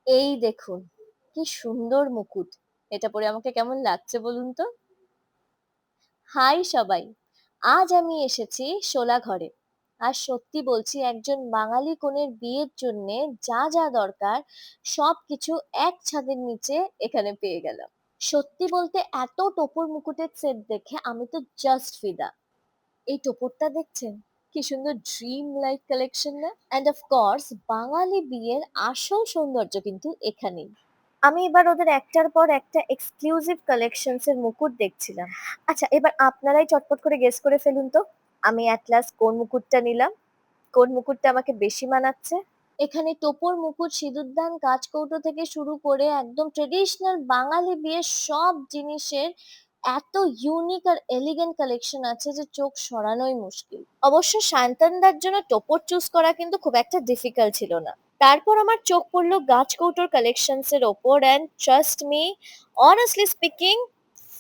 এই দেখুন, কি সুন্দর মুকুট। এটা পরে আমাকে কেমন লাগছে বলুন তো? হাই সবাই, আজ আমি এসেছি শোলা ঘরে। আর সত্যি বলছি, একজন বাঙালি কনের বিয়ের জন্য যা যা দরকার সবকিছু এক ছাদের নিচে এখানে পেয়ে গেলাম। সত্যি বলতে এত টোপর মুকুটের সেট দেখে আমি তো জাস্ট ফিদা। এই টোপরটা দেখছেন, কি সুন্দর ড্রিম লাইক কালেকশন না? এন্ড অফ কোর্স বাঙালি বিয়ের আসল সৌন্দর্য কিন্তু এখানেই। আমি এবার ওদের একটার পর একটা এক্সক্লুসিভ কালেকশনস এর মুকুট দেখছিলাম। আচ্ছা, এবার আপনারাই চটপট করে গেস করে ফেলুন তো, আমি অ্যাট লাস্ট কোন মুকুটটা নিলাম, কোন মুকুটটা আমাকে বেশি মানাচ্ছে। এখানে টোপর মুকুট, সিঁদুরদান, কাঁচকৌটো থেকে শুরু করে একদম ট্রেডিশনাল বাঙালি বিয়ের সব জিনিসের এত ইউনিক আর এলিগেন্ট কালেকশন আছে যে চোখ সরানোই মুশকিল। অবশ্য সায়ন্তনদার জন্য টোপর চুজ করা কিন্তু খুব একটা ডিফিকাল্ট ছিল না। তারপর আমার চোখ পড়লো গাছকৌটোর কালেকশনস এর ওপর, and trust me, honestly speaking,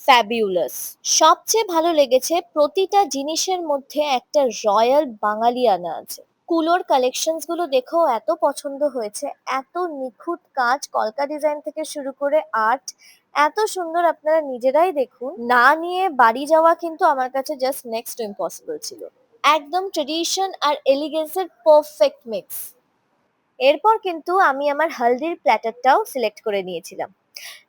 fabulous. সবচেয়ে ভালো লেগেছে প্রতিটা জিনিসের মধ্যে একটা রয়্যাল বাঙালিয়ানা আছে। কুলোর কালেকশনস গুলো দেখেও এত পছন্দ হয়েছে, এত নিখুঁত কাজ, কলকা ডিজাইন থেকে শুরু করে আর্ট, এত সুন্দর। আপনারা নিজেরাই দেখুন, না নিয়ে বাড়ি যাওয়া কিন্তু আমার কাছে জাস্ট নেক্সট টু ইম্পসিবল ছিল। একদম ট্রেডিশন আর এলিগেন্সের পারফেক্ট মিক্স। এরপর কিন্তু আমি আমার হলদির প্ল্যাটারটাও সিলেক্ট করে নিয়েছিলাম।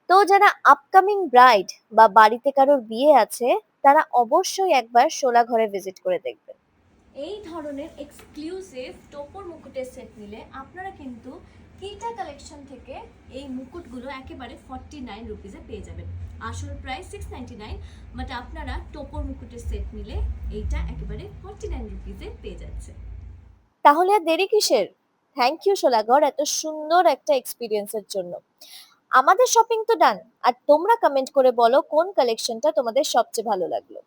তো যারা আপকামিং ব্রাইড বা বাড়িতে কারোর বিয়ে আছে, তারা অবশ্যই একবার শোলা ঘরে ভিজিট করে দেখবেন। এই ধরনের এক্সক্লুসিভ টোপর মুকুটের সেট নিলে আপনারা কিন্তু কিটা কালেকশন থেকে এই মুকুটগুলো একেবারে 49 রুপিসে পেয়ে যাবেন। আসল প্রাইস 699, বাট আপনারা টোপর মুকুটের সেট নিলে এইটা একেবারে 49 রুপিসে পেয়ে যাচ্ছে। তাহলে আর দেরি কিসের? থ্যাংক ইউ শোলাগড় এত সুন্দর একটা এক্সপিরিয়েন্সের জন্য। আমাদের শপিং তো ডান। আর তোমরা কমেন্ট করে বলো কোন কালেকশনটা তোমাদের সবচেয়ে ভালো লাগলো।